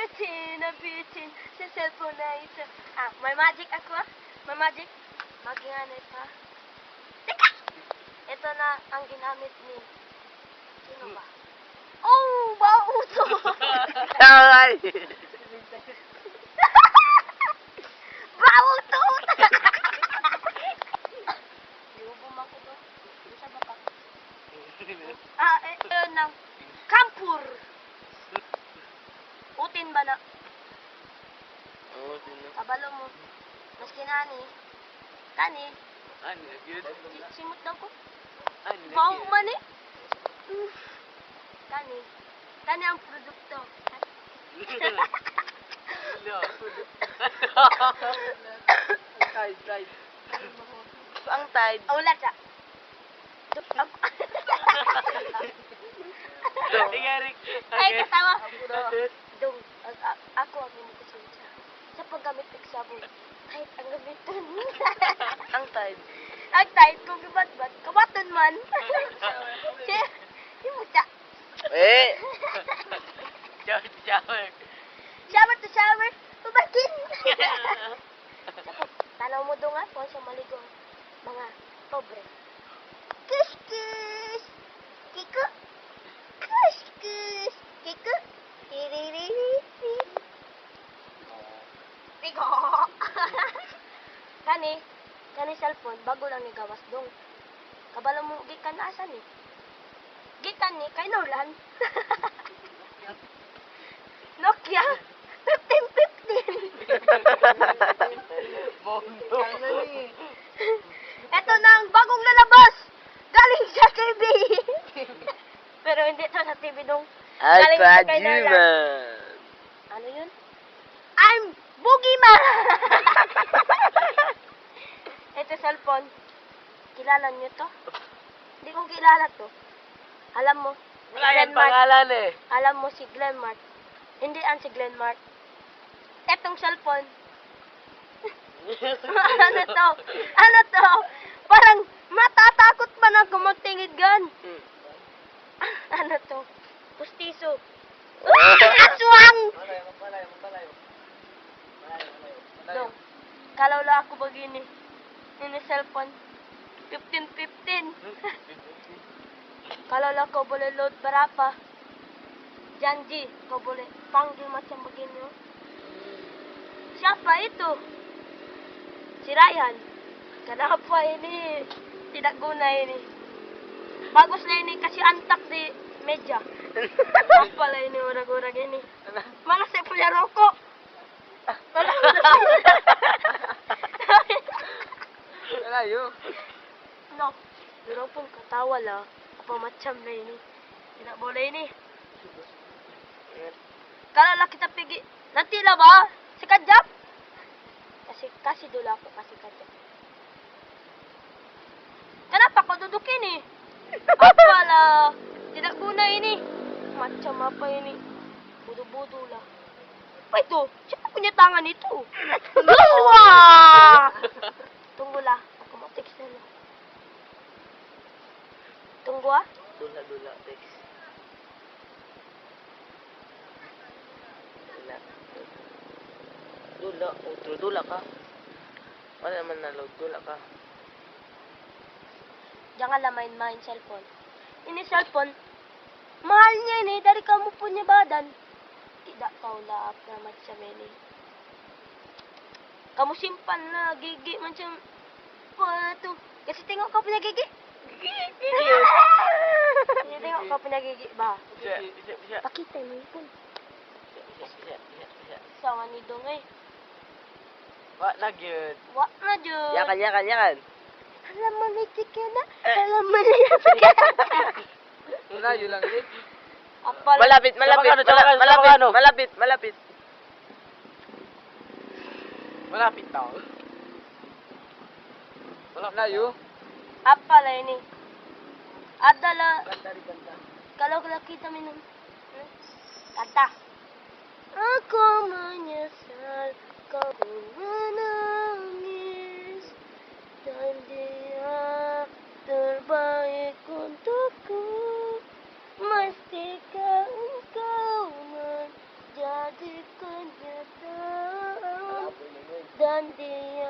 nabitin sa cellphone na ito. May magic ako ah. May magic. Mag-inganay pa. Teka! Ito na ang ginamit ni... Sino ba? Oh! Bauto! Ay! Bauto! Iubom ako to. Isa ba ka? Ito ng kampur. Utin ba na? Oo, sino? Kabalo mo. Maski nani. Kani. Ano, nag-yun? Simot daw ko. Ano, Bau man eh. Kani. Kani ang produkto. Tide. Ang tide. Wala siya. Eric. Ay, katawa. Dong, ako ang imukusin siya. Sa paggamit ng sabon, kahit ang gamiton. Ang tide. Ang tight kung gibat-bat, kabaton man. Siya, yung siya. Eh! Shower. Shower to shower, babakin. Tanaw mo doon nga, kung siya maligo. Mga pobre. Kus, kus. Kiko. Kus, kus. Kiko. Hiririri. Pigo. Kani cellphone, bago lang ni gawas dong. Kabalo mo, gikan na asan eh. Gikan ni, kay Norlan. Nokia 1515. Ito na ang bagong lalabas. Galing sa TV. Pero hindi to sa TV dong. Galing sa kay Norlan. Alpajiman. Ano yun? I'm Boogeyman! Ito cellphone. Kilala niyo to? Hindi ko kilala to. Alam mo, Wala yan pangalan eh. alam mo si Glenmark. Hindi ang si Glenmark. Etong cellphone. Ano to? Ano to? Parang matatakot pa na ako magtingid gan. Ano to? Pustiso. Aswang! No. Kalawla ako bagini. Ini cellphone. 1515. Kalawla ko boleh load berapa? Janji kau boleh panggil macam begini. Oh. Siapa itu? Si Ryan. Kenapa ini tidak guna ini? Bagus lah ini kasih antak di meja. Apa lah ini orang-orang ini? Mana saya punya rokok? Malayo. No. Pero pun katawa lah. Apa macam lah ini? Tidak boleh ini. Kalau lah kita pergi, nanti lah ba? Sekejap. Kasih dulu aku, kasih kajap. Kenapa kau duduk ini? Apalah. Tidak guna ini. Macam apa ini? Bodoh-bodoh lah. Apa itu? Siapa punya tangan itu? Wah! Tunggulah, aku mau teks dulu. Tunggu ah. Dula, teks. Dula ka. Wala naman nalog, dula ka. Janganlah main-main cellphone. Ini cellphone, mahalnya ini dari kamu punya badan. Tidak tahulah apa macam ini. Kamu simpan lah gigi macam apa tu. Kasi tengok kau punya gigi. Ini tengok kau punya gigi bah. Bisa. Pakita mo pun. Bisa. Sama ni dong eh. Wak na gyud. Wak na jud. Yakan. Alam mo ni Tikena. Alam mo ni Tikena. Malayo lang din. Apal. Malapit. Malapit tau. Malayo. Apa lah ini? Adalah kalau kita minum kata aku menyesal kau menangis dan dia terbaik untukku. Mestikah engkau menjaga di kanya tahu dan di